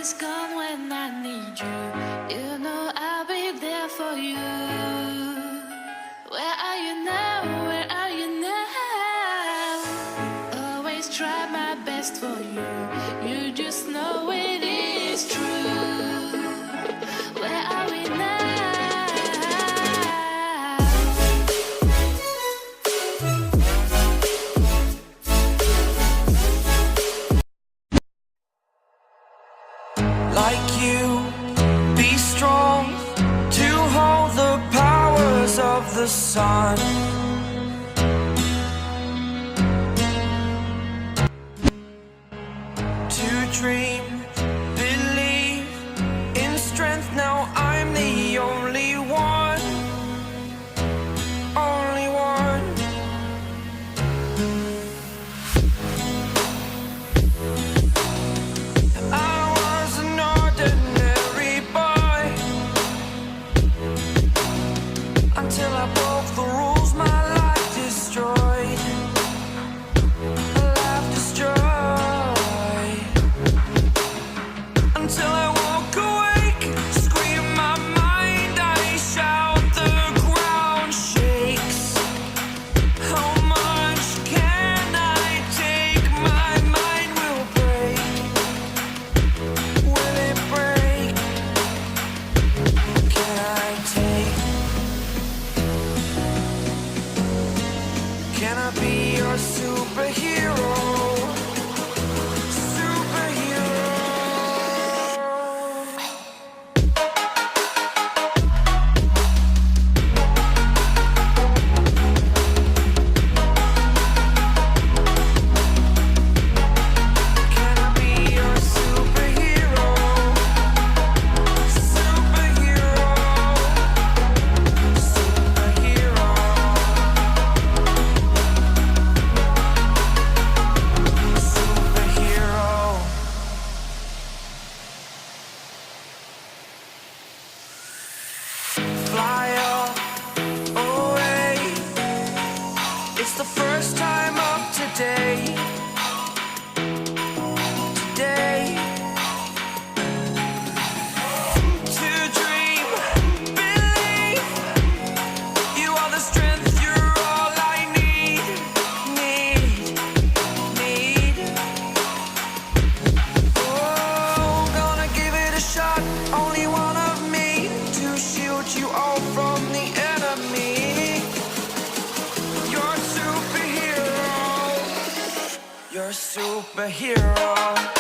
always come when I need you. You know I'll be there for you. Where are you now? Where are you now? Always try my best for you. You just know it is true. Where are we now? Like you, be strong to hold the powers of the sun. To dream, believe in strength. Now I'm the only one, only one. I was an ordinary boy until I broke the rules. My life destroyed, life destroyed. Until I walk awake, scream my mind, I shout, the ground shakes. How much can I take? My mind will break. Will it break? Can I take? Can I be your superhero? Superhero. Can I be your superhero? Superhero. Superhero. Superhero. Fly up away. It's the first time of today. Today. To dream, believe. You are the strength, you're all I need. Need. Oh, gonna give it a shot. Only one of me to shield you all from the enemy. You're a superhero. You're a superhero.